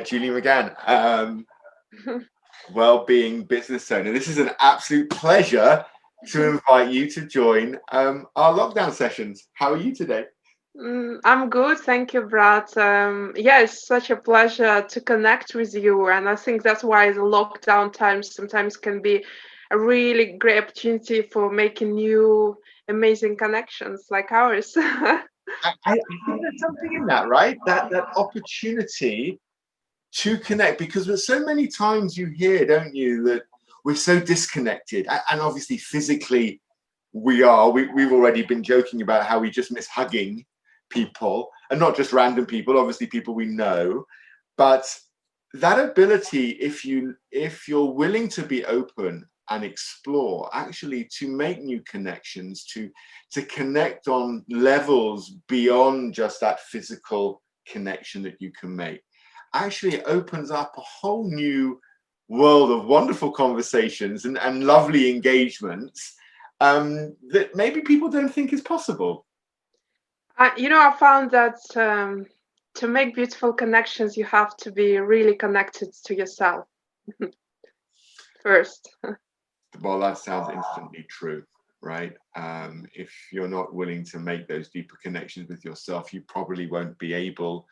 Julie McGann, well-being business owner. This is an absolute pleasure to invite you to join our lockdown sessions. How are you today? I'm good, thank you, Brad. Yeah, it's such a pleasure to connect with you, and I think that's why the lockdown times sometimes can be a really great opportunity for making new amazing connections like ours. I think there's something in that, right? That opportunity to connect, because there's so many times you hear, don't you, that we're so disconnected, and obviously physically we are. We've already been joking about how we just miss hugging people, and not just random people, obviously people we know, but that ability, if you're willing to be open and explore, actually to make new connections, to connect on levels beyond just that physical connection that you can make, actually it opens up a whole new world of wonderful conversations and lovely engagements that maybe people don't think is possible. I found that to make beautiful connections, you have to be really connected to yourself first. Well, that sounds instantly true, right? If you're not willing to make those deeper connections with yourself, you probably won't be able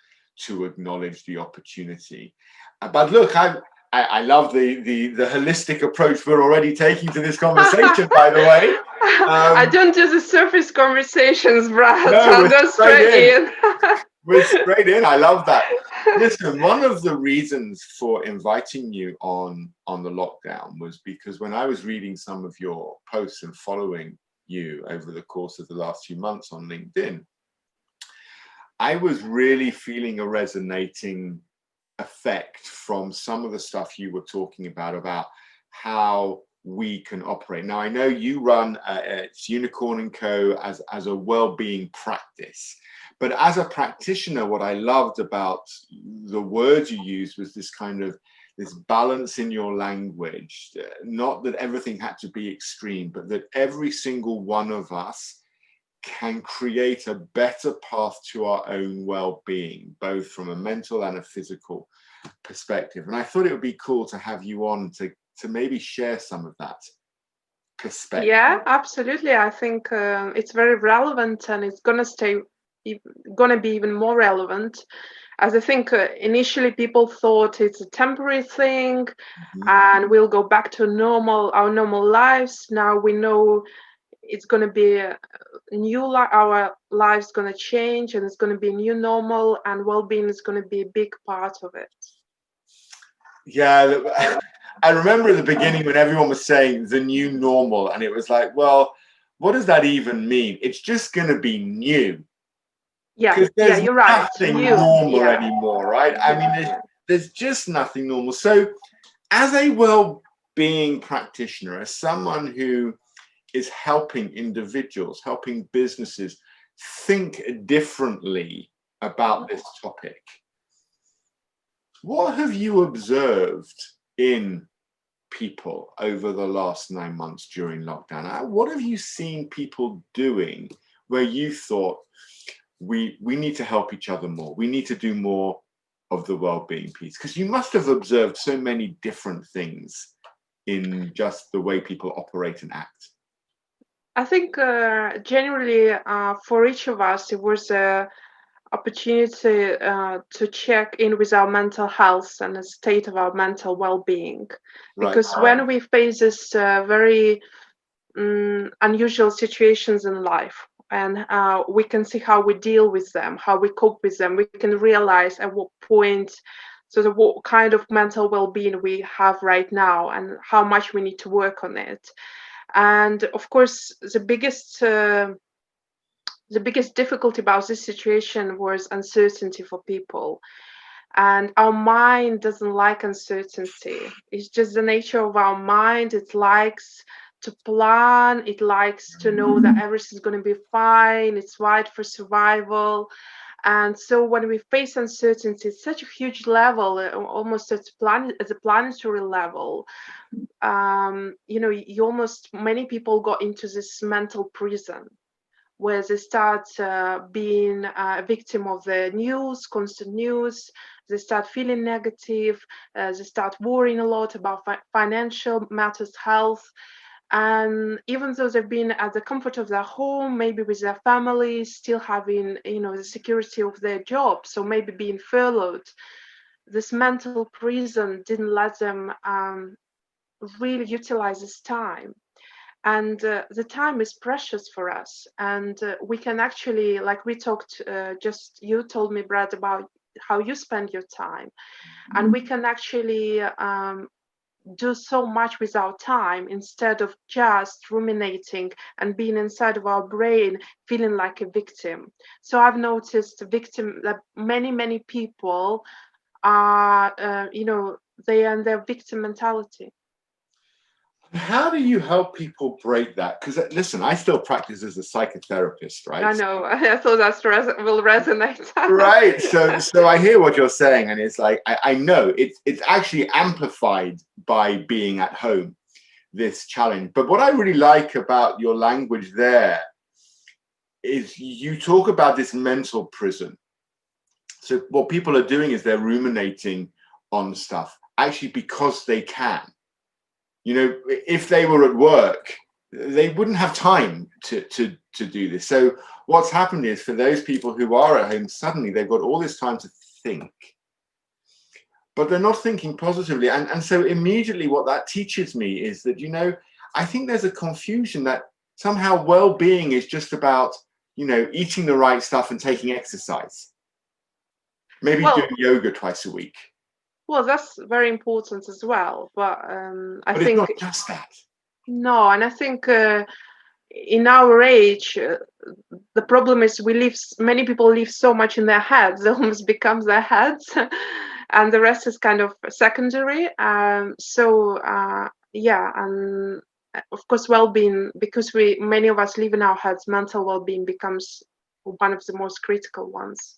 to acknowledge the opportunity. But look, I love the holistic approach we're already taking to this conversation, by the way. I don't do the surface conversations, Brad. No, I'll we're go straight in. We're straight in. I love that. Listen, one of the reasons for inviting you on the lockdown was because when I was reading some of your posts and following you over the course of the last few months on LinkedIn, I was really feeling a resonating effect from some of the stuff you were talking about how we can operate. Now, I know you run it's Unicorn & Co. as a well-being practice. But as a practitioner, what I loved about the words you used was this kind of this balance in your language. Not that everything had to be extreme, but that every single one of us can create a better path to our own well-being, both from a mental and a physical perspective. And I thought it would be cool to have you on to maybe share some of that perspective. Yeah, absolutely. I think it's very relevant, and it's gonna be even more relevant, as I think initially people thought it's a temporary thing, and we'll go back to our normal lives. Now we know it's going to be a our lives going to change, and it's going to be a new normal, and well-being is going to be a big part of it. Yeah, I remember at the beginning when everyone was saying the new normal, and it was like, well, what does that even mean? It's just going to be new. Yeah, there's you're right. nothing New, normal anymore, right? I mean, there's just nothing normal. So as a well-being practitioner, as someone who is helping individuals, helping businesses think differently about this topic, what have you observed in people over the last 9 months during lockdown? What have you seen people doing where you thought, we need to help each other more, we need to do more of the well-being piece? Because you must have observed so many different things in just the way people operate and act. I think generally for each of us, it was a opportunity to check in with our mental health and the state of our mental well-being. Because when we face this very unusual situations in life, and we can see how we deal with them, how we cope with them, we can realize at what point, what kind of mental well-being we have right now and how much we need to work on it. And of course, the biggest difficulty about this situation was uncertainty for people. And our mind doesn't like uncertainty. It's just the nature of our mind. It likes to plan. It likes to know that everything's going to be fine. It's right for survival. And so when we face uncertainty, it's such a huge level, almost at a planetary level. Many people got into this mental prison where they start being a victim of the news, constant news. They start feeling negative. They start worrying a lot about financial matters, health. And even though they've been at the comfort of their home, maybe with their family, still having, the security of their job, so maybe being furloughed, this mental prison didn't let them really utilize this time. And the time is precious for us. And we can actually, like we talked, you told me, Brad, about how you spend your time. And we can actually do so much with our time instead of just ruminating and being inside of our brain feeling like a victim. So I've noticed that many people are they are in their victim mentality. How do you help people break that? Because listen, I still practice as a psychotherapist, right? I know. I thought that will resonate. Right. So I hear what you're saying, and it's like I know it's actually amplified by being at home, this challenge. But what I really like about your language there is you talk about this mental prison. So what people are doing is they're ruminating on stuff, actually because they can. If they were at work, they wouldn't have time to do this. So what's happened is, for those people who are at home, suddenly they've got all this time to think, but they're not thinking positively. And so immediately what that teaches me is that, I think there's a confusion that somehow well-being is just about, eating the right stuff and taking exercise. Maybe doing yoga twice a week. Well, that's very important as well. But I think it's not just that. No, and I think in our age, the problem is many people live so much in their heads, it almost becomes their heads, and the rest is kind of secondary. Yeah, and of course, well-being, because many of us live in our heads, mental well-being becomes one of the most critical ones,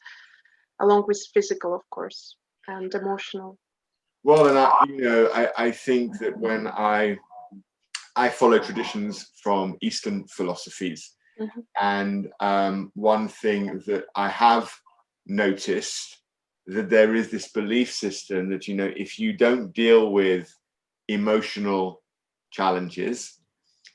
along with physical, of course, and emotional. Well, and I think that when I follow traditions from Eastern philosophies, Mm-hmm. and one thing that I have noticed, that there is this belief system that, if you don't deal with emotional challenges,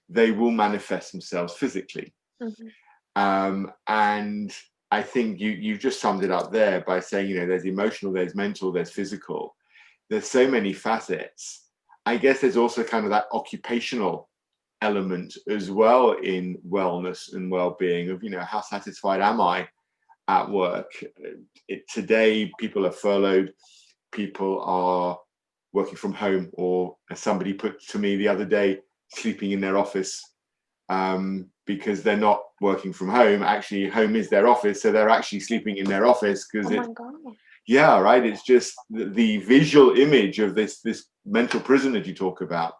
they will manifest themselves physically. Mm-hmm. And I think you just summed it up there by saying, there's emotional, there's mental, there's physical. There's so many facets. I guess there's also kind of that occupational element as well in wellness and well-being of, how satisfied am I at work? Today, people are furloughed, people are working from home, or as somebody put to me the other day, sleeping in their office, because they're not working from home. Actually, home is their office, so they're actually sleeping in their office because yeah, right. It's just the visual image of this mental prison that you talk about.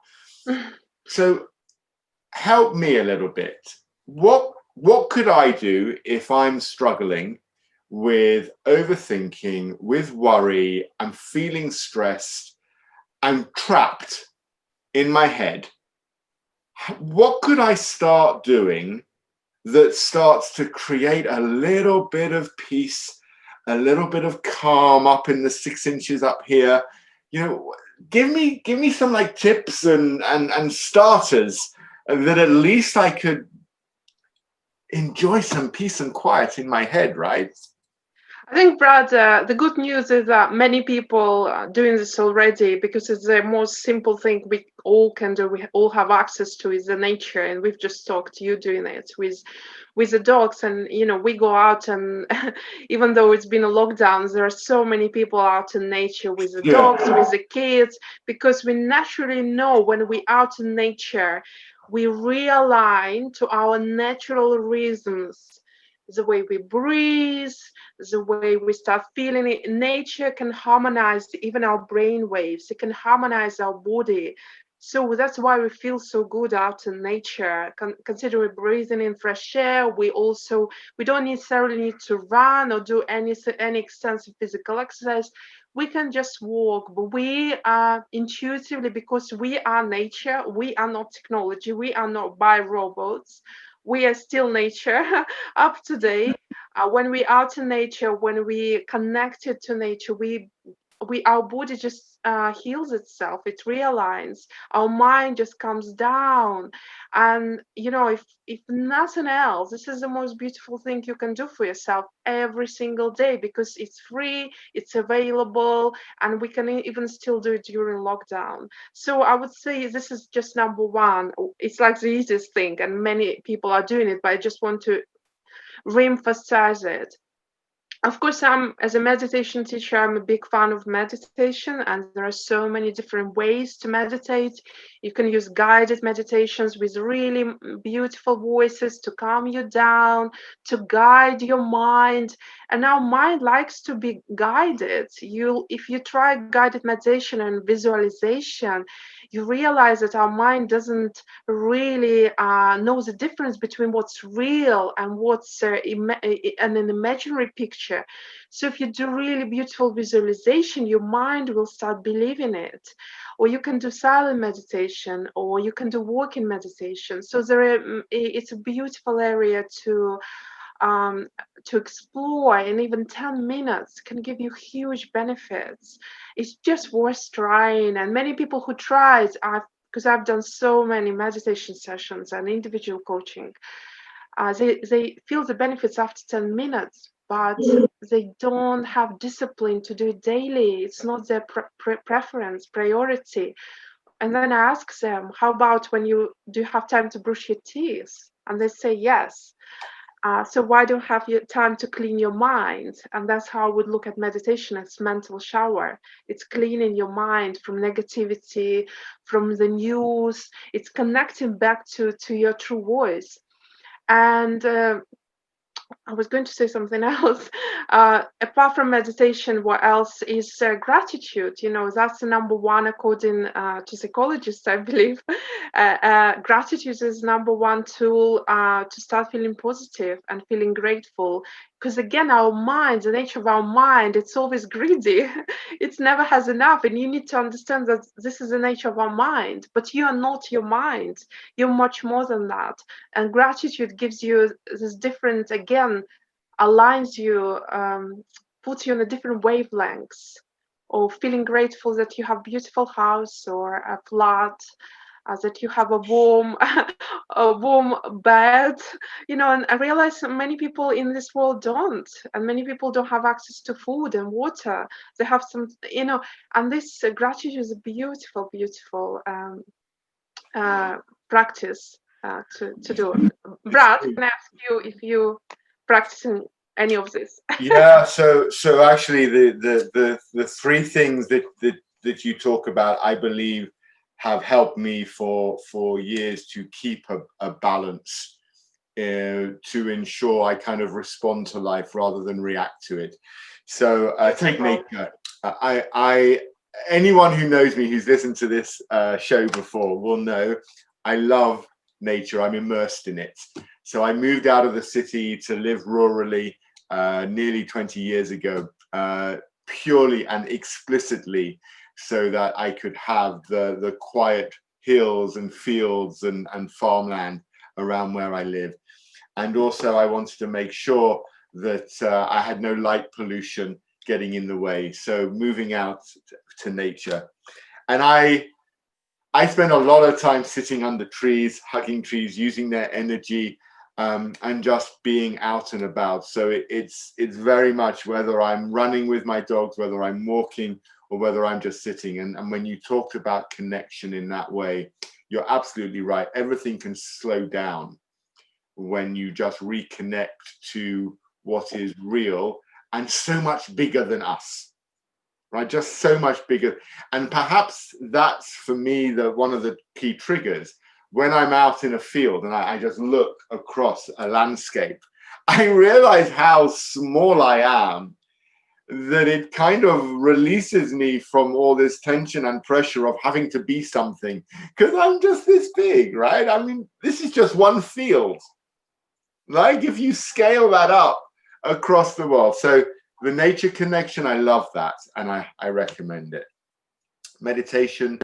So help me a little bit. What could I do if I'm struggling with overthinking, with worry, I'm feeling stressed, I'm trapped in my head? What could I start doing that starts to create a little bit of peace, a little bit of calm up in the 6 inches up here? Give me some like tips and starters that at least I could enjoy some peace and quiet in my head, right? I think, Brad, the good news is that many people are doing this already, because it's the most simple thing we all can do. We all have access to is the nature, and we've just talked you doing it with the dogs. And we go out, and even though it's been a lockdown, there are so many people out in nature with the dogs, with the kids, because we naturally know when we're out in nature, we realign to our natural rhythms, the way we breathe, the way we start feeling it. Nature can harmonize even our brain waves. It can harmonize our body. So that's why we feel so good out in nature. Consider we're breathing in fresh air. We don't necessarily need to run or do any extensive physical exercise. we can just walk, but we are intuitively, because we are nature, we are not technology, we are not by robots, we are still nature up to date. When we are to nature, when we connected to nature, we our body just heals itself, it realigns, our mind just comes down. And if nothing else, this is the most beautiful thing you can do for yourself every single day, because it's free, it's available, and we can even still do it during lockdown. So I would say this is just number one. It's like the easiest thing, and many people are doing it, but I just want to re-emphasize it. Of course, as a meditation teacher, I'm a big fan of meditation, and there are so many different ways to meditate. You can use guided meditations with really beautiful voices to calm you down, to guide your mind. And our mind likes to be guided. If you try guided meditation and visualization, you realize that our mind doesn't really know the difference between what's real and what's an imaginary picture. So if you do really beautiful visualization, your mind will start believing it. Or you can do silent meditation, or you can do walking meditation. So it's a beautiful area to explore, and even 10 minutes can give you huge benefits. It's just worth trying. And many people who try it, because I've done so many meditation sessions and individual coaching, they feel the benefits after 10 minutes, but they don't have discipline to do it daily. It's not their preference, priority. And then I ask them, how about when you do you have time to brush your teeth? And they say yes. So why don't have you time to clean your mind? And that's how I would look at meditation as mental shower. It's cleaning your mind from negativity, from the news. It's connecting back to your true voice. And I was going to say something else. Apart from meditation, what else is gratitude? That's the number one according to psychologists, I believe. Gratitude is number one tool to start feeling positive and feeling grateful. Because again, our mind, the nature of our mind, it's always greedy. It never has enough. And you need to understand that this is the nature of our mind. But you are not your mind. You're much more than that. And gratitude gives you this different, again, aligns you, puts you on a different wavelengths, or feeling grateful that you have a beautiful house or a flat, that you have a warm a warm bed. And I realize many people in this world don't, and many people don't have access to food and water. They have some, and this gratitude is a beautiful practice to do. Brad, can I ask you if you practicing any of this? Yeah, so actually the three things that you talk about, I believe, have helped me for years to keep a balance, to ensure I kind of respond to life rather than react to it. So take nature. I anyone who knows me, who's listened to this show before, will know I love nature. I'm immersed in it. So I moved out of the city to live rurally nearly 20 years ago, purely and explicitly so that I could have the quiet hills and fields and farmland around where I live. And also I wanted to make sure that I had no light pollution getting in the way. So moving out to nature. And I spend a lot of time sitting under trees, hugging trees, using their energy, and just being out and about. So it's very much whether I'm running with my dogs, whether I'm walking, or whether I'm just sitting. And when you talked about connection in that way, you're absolutely right. Everything can slow down when you just reconnect to what is real and so much bigger than us, right? Just so much bigger. And perhaps that's, for me, one of the key triggers. When I'm out in a field and I just look across a landscape, I realize how small I am, that it kind of releases me from all this tension and pressure of having to be something, because I'm just this big, right? I mean, this is just one field. Like if you scale that up across the world. So the nature connection, I love that, and I recommend it. Meditation,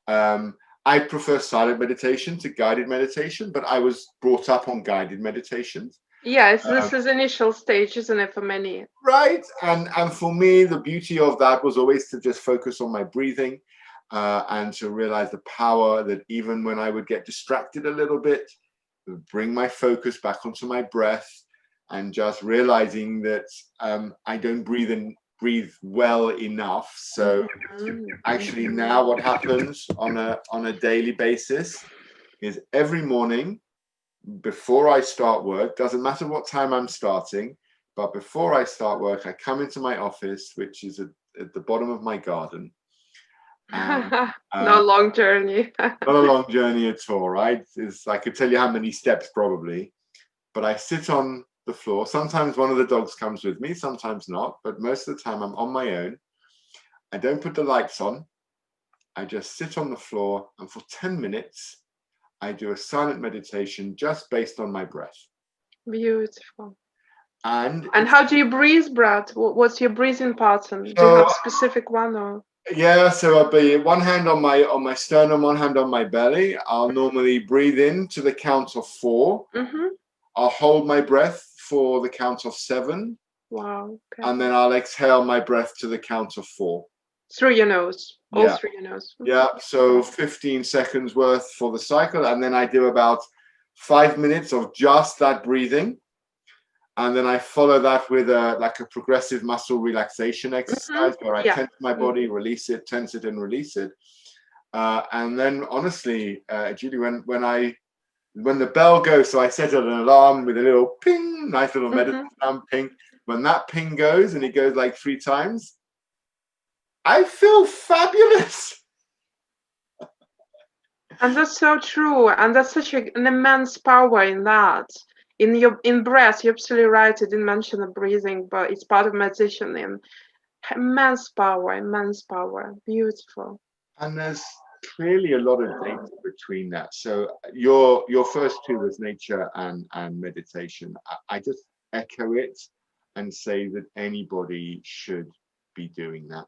I prefer silent meditation to guided meditation, but I was brought up on guided meditations. Yes, this is initial stage, isn't it, for many? Right, and for me, the beauty of that was always to just focus on my breathing, and to realize the power that even when I would get distracted a little bit, bring my focus back onto my breath, and just realizing that I don't breathe well enough. So actually, now what happens on a daily basis is every morning before I start work, doesn't matter what time I'm starting, but before I start work, I come into my office, which is at the bottom of my garden. And, no long journey. not a long journey at all, right? I could tell you how many steps probably, but I sit on the floor. Sometimes one of the dogs comes with me, sometimes not, but most of the time I'm on my own. I don't put the lights on. I just sit on the floor, and for 10 minutes, I do a silent meditation just based on my breath. Beautiful. And how do you breathe, Brad? What's your breathing pattern? Do you have a specific one, or? Yeah, so I'll be one hand on my sternum, one hand on my belly. I'll normally breathe in to the count of 4. I'll hold my breath for the count of 7. Wow. Okay. And then I'll exhale my breath to the count of 4. Through your nose. Yeah. All through your nose. Yeah. So 15 seconds worth for the cycle. And then I do about 5 minutes of just that breathing. And then I follow that with a progressive muscle relaxation exercise where I tense my body, release it, tense it, and release it. And then, honestly, Julie, when the bell goes, so I set an alarm with a little ping, nice little medicine sound ping. When that ping goes, and it goes like 3 times, I feel fabulous. And that's so true. And that's such an immense power in that. In breath, you're absolutely right. I didn't mention the breathing, but it's part of meditation. And immense power. Beautiful. And there's clearly a lot of data between that. So your first 2 was nature and meditation. I just echo it and say that anybody should be doing that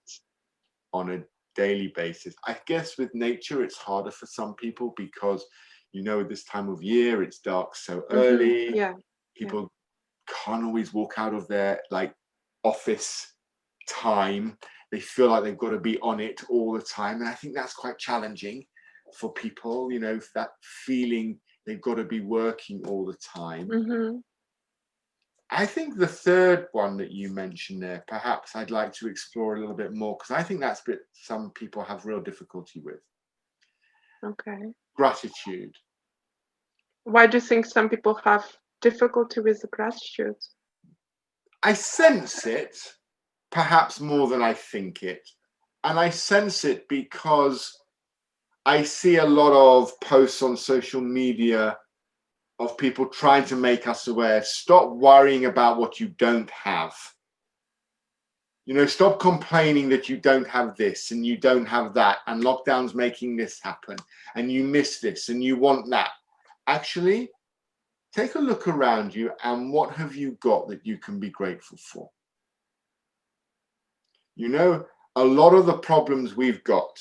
on a daily basis. I guess with nature, it's harder for some people because, this time of year, it's dark so early. People can't always walk out of their office time. They feel like they've got to be on it all the time. And I think that's quite challenging for people, that feeling they've got to be working all the time. I think the third one that you mentioned there, perhaps I'd like to explore a little bit more, because I think that's a bit some people have real difficulty with. Okay. Gratitude. Why do you think some people have difficulty with the gratitude? I sense it, perhaps more than I think it. And I sense it because I see a lot of posts on social media of people trying to make us aware. Stop worrying about what you don't have. Stop complaining that you don't have this and you don't have that, and lockdown's making this happen, and you miss this and you want that. Actually, take a look around you, and what have you got that you can be grateful for? A lot of the problems we've got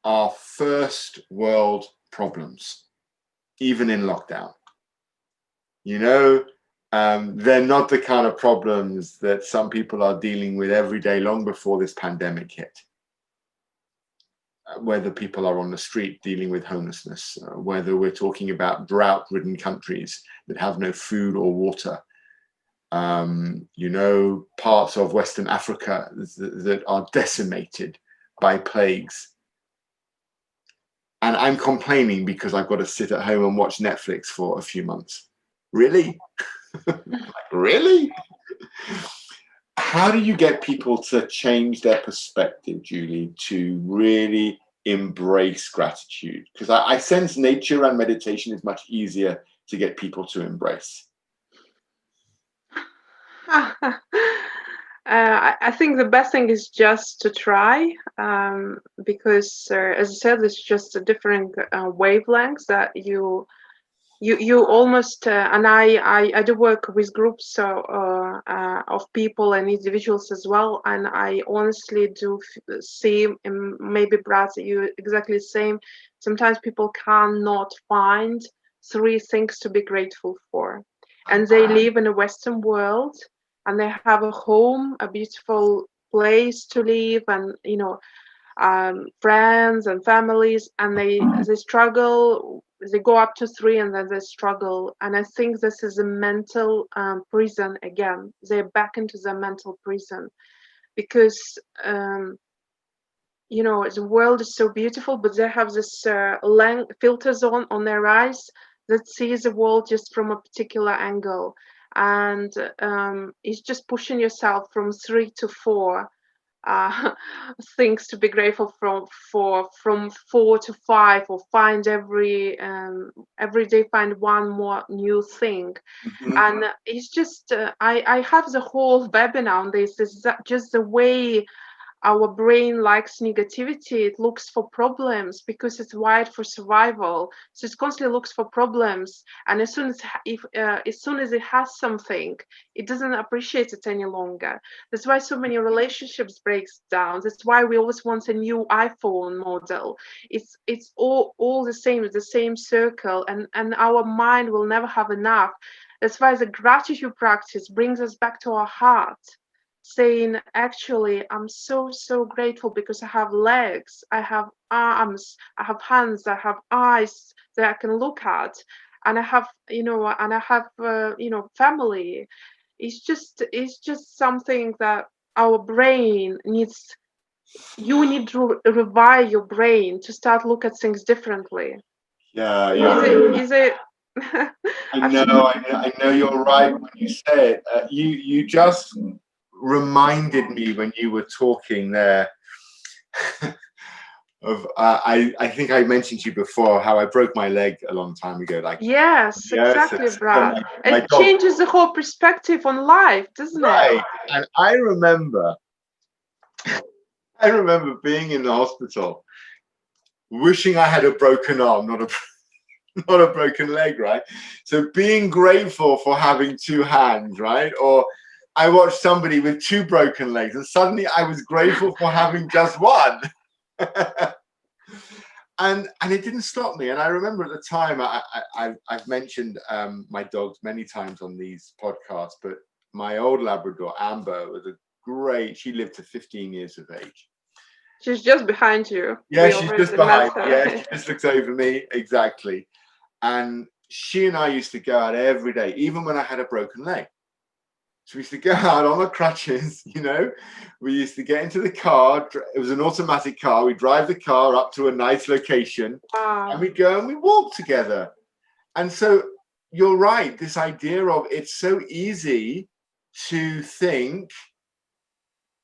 are first world problems, even in lockdown. They're not the kind of problems that some people are dealing with every day long before this pandemic hit. Whether people are on the street dealing with homelessness, whether we're talking about drought-ridden countries that have no food or water, parts of Western Africa that are decimated by plagues. And I'm complaining because I've got to sit at home and watch Netflix for a few months. Really? Really? How do you get people to change their perspective, Julie, to really embrace gratitude? Because I sense nature and meditation is much easier to get people to embrace. I think the best thing is just to try, because as I said, it's just a different wavelengths that you you almost and I do work with groups of people and individuals as well, and I honestly do see, maybe Brad, you exactly the same. Sometimes people cannot find three things to be grateful for, and they live in a Western world, and they have a home, a beautiful place to live, and friends and families, and they struggle. They go up to three, and then they struggle. And I think this is a mental prison again. They're back into the mental prison because the world is so beautiful, but they have this filters on their eyes that sees the world just from a particular angle, and it's just pushing yourself from three to four uh, things to be grateful from 4 to 5, or find every day find one more new thing. Mhm. And it's just I have the whole webinar on this. Is that just the way our brain likes negativity? It looks for problems because it's wired for survival, so it constantly looks for problems, and as soon as it has something, it doesn't appreciate it any longer. That's why so many relationships breaks down. That's why we always want a new iPhone model. It's all the same. It's the same circle, and our mind will never have enough. That's why the gratitude practice brings us back to our heart, saying, actually, I'm so grateful because I have legs, I have arms, I have hands, I have eyes that I can look at, and I have family. It's just something that our brain needs. You need to revise your brain to start look at things differently. Yeah, Is it I I've know, I know you're right when you say it. You just reminded me when you were talking there of I think I mentioned to you before how I broke my leg a long time ago. Like Yes, yes, exactly, so Brad. my It dog, changes the whole perspective on life, doesn't it? right, and I remember being in the hospital, wishing I had a broken arm, not a not a broken leg, right? So being grateful for having two hands, right? Or I watched somebody with two broken legs, and suddenly I was grateful for having just one. And it didn't stop me. And I remember at the time, I've mentioned my dogs many times on these podcasts, but my old Labrador Amber was a great. She lived to 15 years of age. She's just behind you. Yeah, We she's just already met behind. Yeah, her. she just looks over me exactly. And she and I used to go out every day, even when I had a broken leg. So we used to go out on our crutches, We used to get into the car. It was an automatic car. We drive the car up to a nice location, and Wow. we go and we walk together. And so you're right. This idea of it's so easy to think,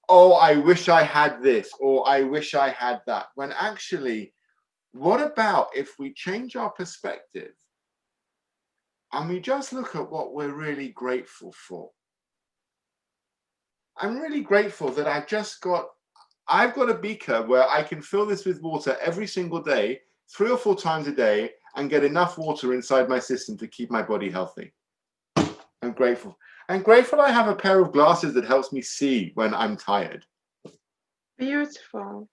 oh, I wish I had this, or I wish I had that. When actually, what about if we change our perspective and we just look at what we're really grateful for? I'm really grateful that I've got a beaker where I can fill this with water every single day, 3 or 4 times a day, and get enough water inside my system to keep my body healthy. I'm grateful. I'm grateful I have a pair of glasses that helps me see when I'm tired. Beautiful.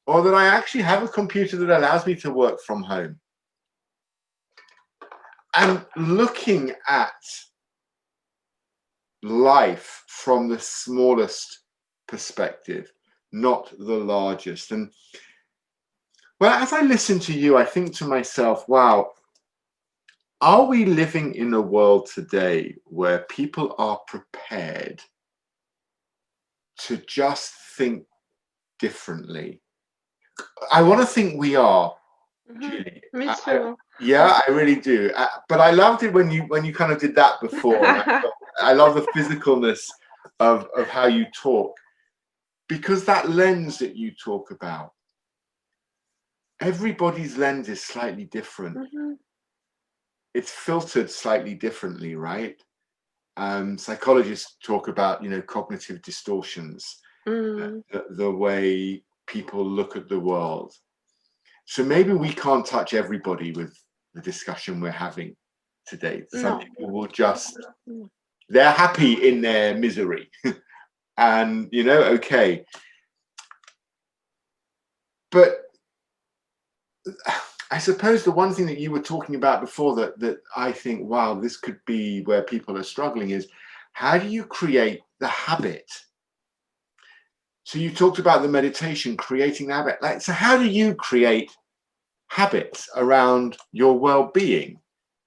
Or that I actually have a computer that allows me to work from home. And looking at life from the smallest perspective, not the largest. And well, as I listen to you, I think to myself, wow, are we living in a world today where people are prepared to just think differently? I want to think we are, Julie. Me too. Yeah, I really do. But I loved it when you kind of did that before. And I love the physicalness of how you talk, because that lens that you talk about, everybody's lens is slightly different. It's filtered slightly differently, right? Psychologists talk about, cognitive distortions, the way people look at the world. So maybe we can't touch everybody with the discussion we're having. to date. Some No. people will just, they're happy in their misery. And, you know, okay. But I suppose the one thing that you were talking about before that I think, wow, this could be where people are struggling is, how do you create the habit? So you talked about the meditation, creating the habit. Like, so how do you create habits around your well-being?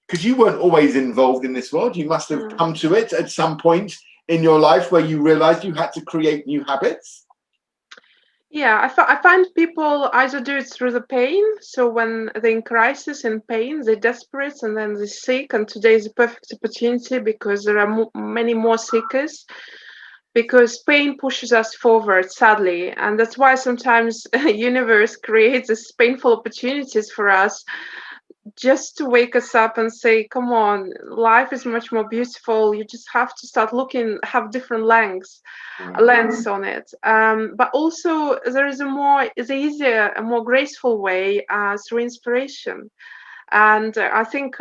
Because you weren't always involved in this world. You must have come to it at some point in your life where you realized you had to create new habits. Yeah, I find people either do it through the pain. So when they're in crisis and pain, they're desperate and then they're sick. And today is a perfect opportunity because there are many more seekers. Because pain pushes us forward, sadly, and that's why sometimes universe creates these painful opportunities for us, just to wake us up and say, come on, life is much more beautiful. You just have to start looking, have different lens on it. But also there is the easier, a more graceful way through inspiration. And I think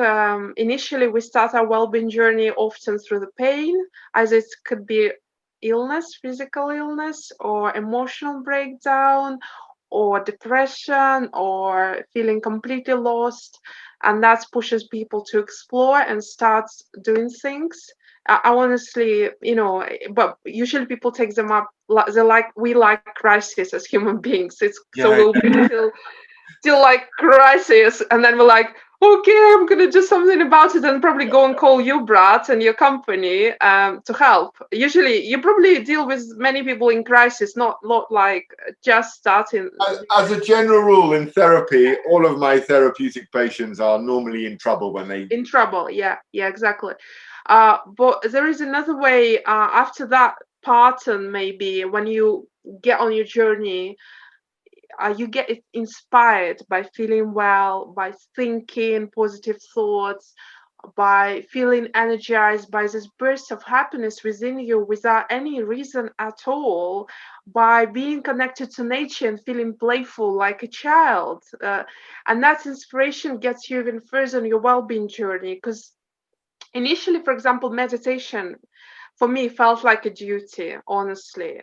initially we start our well-being journey often through the pain, as it could be illness, physical illness, or emotional breakdown, or depression, or feeling completely lost. And that pushes people to explore and start doing things. I honestly, but usually people take them up. We like crisis as human beings. So we'll feel like crisis, and then we're like, okay, I'm gonna do something about it, and probably go and call you, Brad, and your company to help. Usually you probably deal with many people in crisis, not like just starting. As a general rule in therapy, all of my therapeutic patients are normally in trouble when they in trouble. Yeah, exactly. But there is another way after that pattern. Maybe when you get on your journey, you get inspired by feeling well, by thinking positive thoughts, by feeling energized by this burst of happiness within you without any reason at all, by being connected to nature and feeling playful like a child. And that inspiration gets you even further on your well-being journey, because initially, for example, meditation for me felt like a duty, honestly.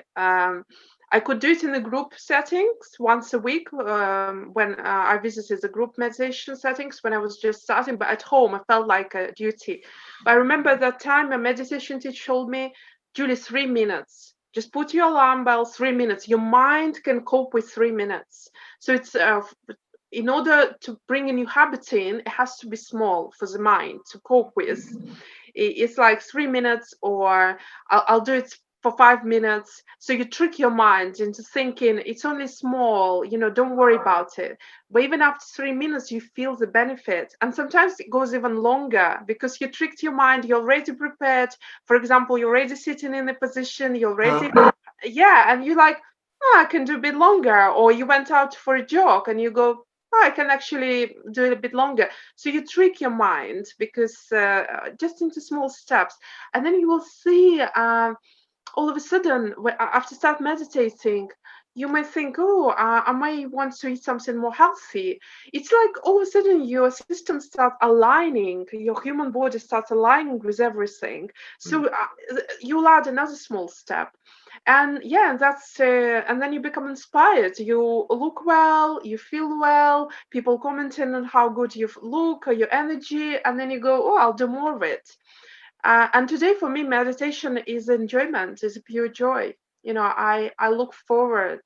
I could do it in the group settings once a week when I visited the group meditation settings when I was just starting, but at home I felt like a duty. But I remember at that time a meditation teacher told me, Julie, 3 minutes. Just put your alarm bell, 3 minutes. Your mind can cope with 3 minutes. So it's in order to bring a new habit in, it has to be small for the mind to cope with. It's like 3 minutes, or I'll do it for 5 minutes. So you trick your mind into thinking it's only small, don't worry about it. But even after 3 minutes, you feel the benefit. And sometimes it goes even longer because you tricked your mind, you're already prepared. For example, you're already sitting in a position, you're ready. Yeah, and you're like, oh, I can do a bit longer. Or you went out for a jog and you go, oh, I can actually do it a bit longer. So you trick your mind because just into small steps. And then you will see all of a sudden, after start meditating, you may think, oh, I might want to eat something more healthy. It's like all of a sudden your system starts aligning, your human body starts aligning with everything. So you'll add another small step. And yeah, and then you become inspired. You look well, you feel well, people commenting on how good you look or your energy, and then you go, oh, I'll do more of it. And today for me, meditation is enjoyment, is pure joy. I look forward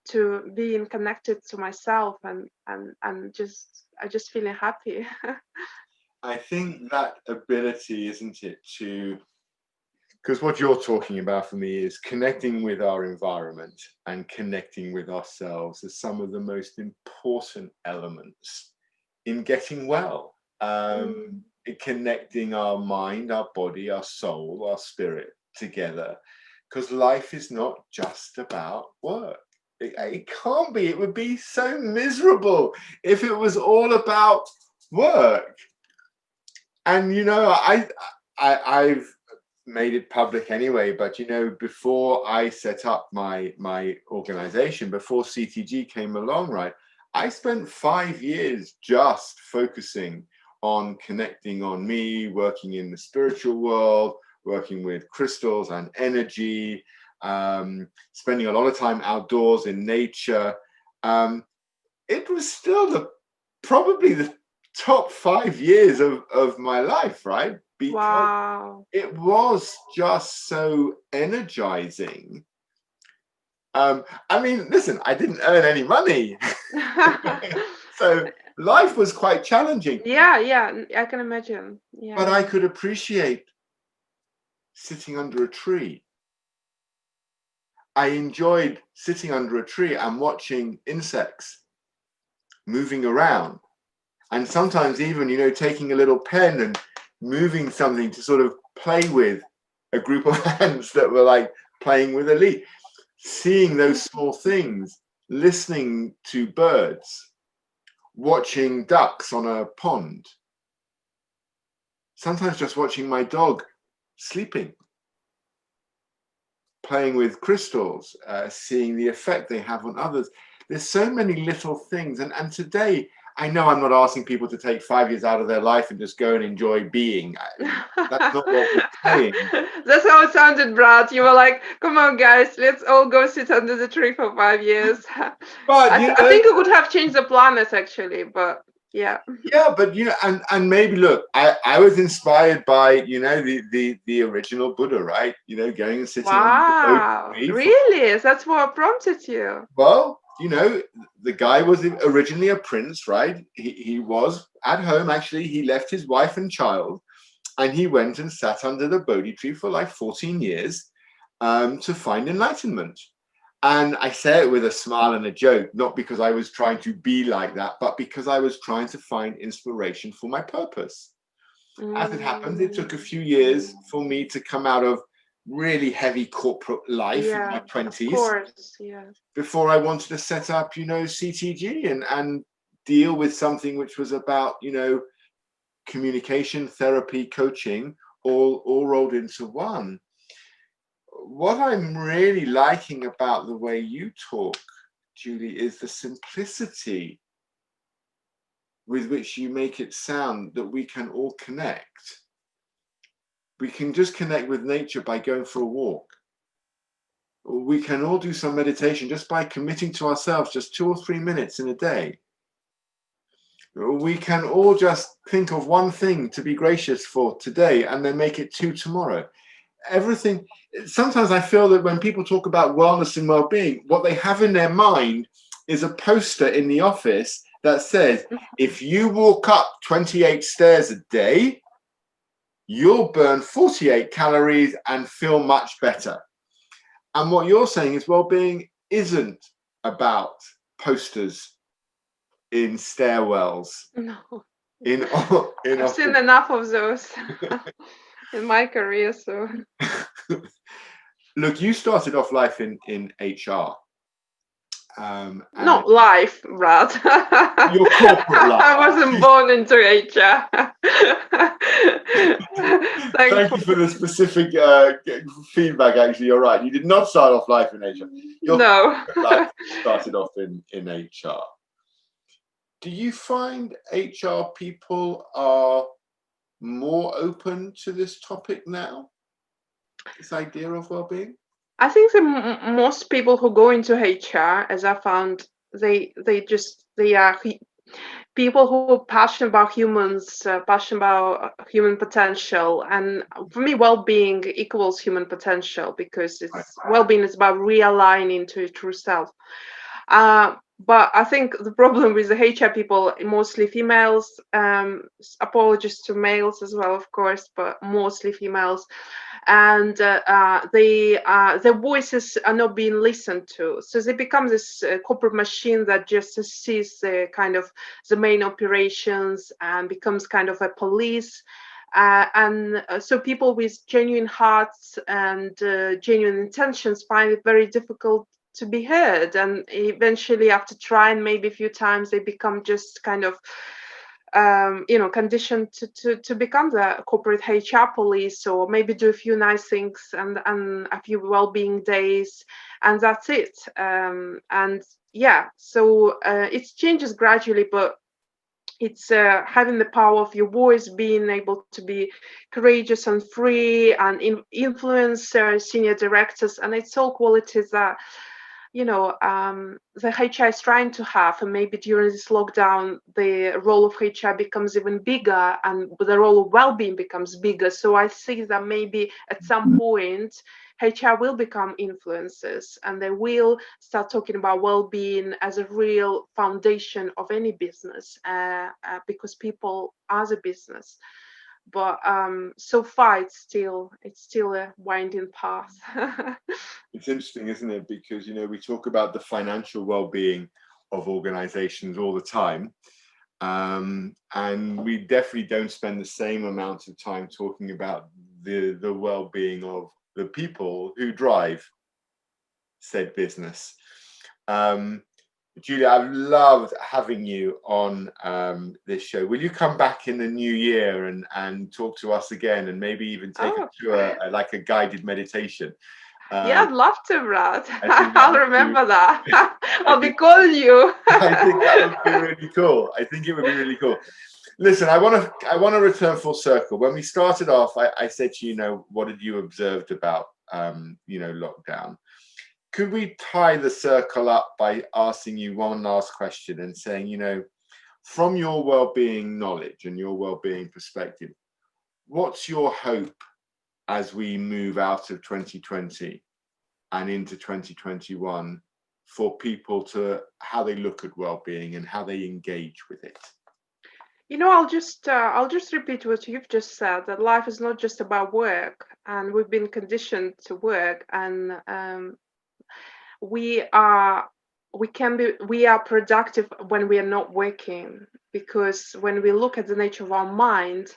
to being connected to myself and just feeling happy. I think that ability, isn't it, because what you're talking about for me is connecting with our environment and connecting with ourselves as some of the most important elements in getting well. Connecting our mind, our body, our soul, our spirit together, because life is not just about work. It can't be. It would be so miserable if it was all about work. And I've made it public anyway, but before I set up my organization, before CTG came along, right, I spent 5 years just focusing on connecting on me, working in the spiritual world, working with crystals and energy, spending a lot of time outdoors in nature. It was still probably the top 5 years of my life, right? Because Wow. it was just so energizing. I mean, listen, I didn't earn any money. So life was quite challenging. Yeah, I can imagine. Yeah. But I could appreciate sitting under a tree. I enjoyed sitting under a tree and watching insects moving around. And sometimes even, taking a little pen and moving something to sort of play with a group of ants that were like playing with a leaf. Seeing those small things, listening to birds, watching ducks on a pond, sometimes just watching my dog sleeping, playing with crystals, seeing the effect they have on others. There's so many little things. And today, I know I'm not asking people to take 5 years out of their life and just go and enjoy being. That's not what we're saying. That's how it sounded, Brad. You were like, come on, guys, let's all go sit under the tree for 5 years. But I think it would have changed the planet, actually, but yeah. Yeah, but and maybe look, I was inspired by the original Buddha, right? Going and sitting on the Wow, oak tree. really? That's what prompted you? Well, the guy was originally a prince, right? He was at home. Actually, he left his wife and child, and he went and sat under the Bodhi tree for like 14 years to find enlightenment. And I say it with a smile and a joke, not because I was trying to be like that, but because I was trying to find inspiration for my purpose. As it happens, it took a few years for me to come out of really heavy corporate life in my 20s. Of course, yeah. Before I wanted to set up, CTG and deal with something which was about, communication, therapy, coaching, all rolled into one. What I'm really liking about the way you talk, Julie, is the simplicity with which you make it sound that we can all connect. We can just connect with nature by going for a walk. We can all do some meditation just by committing to ourselves just 2 or 3 minutes in a day. We can all just think of one thing to be gracious for today and then make it 2 tomorrow. Everything. Sometimes I feel that when people talk about wellness and well-being, what they have in their mind is a poster in the office that says, if you walk up 28 stairs a day, you'll burn 48 calories and feel much better. And what you're saying is well-being isn't about posters in stairwells. No. I've seen enough of those in my career, so. Look, you started off life in HR. Not life, Brad. Your corporate life. I wasn't born into HR. Thank you for the specific feedback. Actually, you're right. You did not start off life in HR. Your life started off in HR. Do you find HR people are more open to this topic now? This idea of well-being? I think most people who go into HR, as I found, they are people who are passionate about humans, passionate about human potential. And for me, well-being equals human potential, because well-being is about realigning to your true self. But I think the problem with the HR people, mostly females, apologies to males as well, of course, but mostly females, and their voices are not being listened to. So they become this corporate machine that just sees the kind of the main operations and becomes kind of a police. So people with genuine hearts and genuine intentions find it very difficult to be heard, and eventually after trying maybe a few times, they become just kind of conditioned to become the corporate HR police, or maybe do a few nice things and a few well-being days, and that's it. And yeah, so it changes gradually, but It's having the power of your voice, being able to be courageous and free, and influence senior directors. And it's all qualities that, the HR is trying to have. And maybe during this lockdown, the role of HR becomes even bigger, and the role of well-being becomes bigger. So I see that maybe at some point, HR will become influencers, and they will start talking about well-being as a real foundation of any business, because people are the business. But so far, it's still a winding path. It's interesting, isn't it? Because, we talk about the financial well-being of organizations all the time. And we definitely don't spend the same amount of time talking about the well-being of the people who drive said business. Julia, I've loved having you on this show. Will you come back in the new year and talk to us again, and maybe even take us through like a guided meditation? Yeah, I'd love to, Brad. I think that I'll would remember that. I'll be calling you. I think that would be really cool. I think it would be really cool. Listen, I want to return full circle. When we started off, I said to you, what had you observed about lockdown? Could we tie the circle up by asking you one last question and saying, from your well-being knowledge and your well-being perspective, what's your hope as we move out of 2020 and into 2021 for people, to how they look at well-being and how they engage with it? I'll just repeat what you've just said, that life is not just about work, and we've been conditioned to work, and we are productive when we are not working, because when we look at the nature of our mind,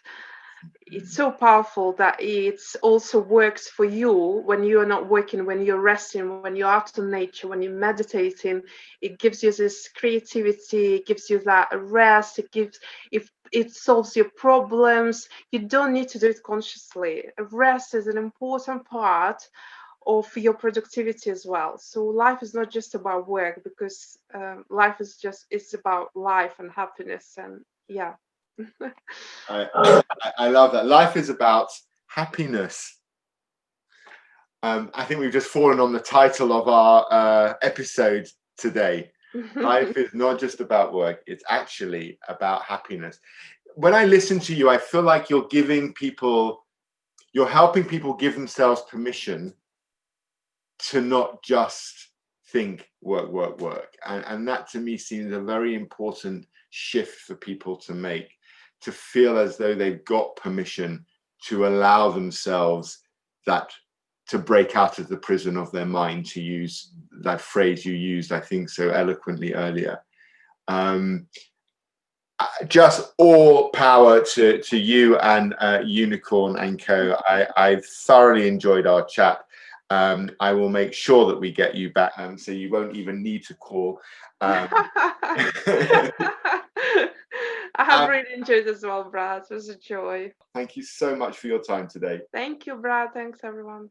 it's so powerful that it also works for you when you are not working, when you're resting, when you're out in nature, when you're meditating. It gives you this creativity, it gives you that rest, it solves your problems. You don't need to do it consciously. Rest is an important part of your productivity as well. So life is not just about work, because life it's about life and happiness, and yeah. I love that. Life is about happiness. I think we've just fallen on the title of our episode today. Life is not just about work, it's actually about happiness. When I listen to you, I feel like you're helping people give themselves permission to not just think work, work, work. And that to me seems a very important shift for people to make, to feel as though they've got permission to allow themselves to break out of the prison of their mind, to use that phrase you used, I think, so eloquently earlier. Just all power to you and Unicorn and Co. I've thoroughly enjoyed our chat. I will make sure that we get you back, so you won't even need to call. I have really enjoyed as well, Brad. It was a joy. Thank you so much for your time today. Thank you, Brad. Thanks, everyone.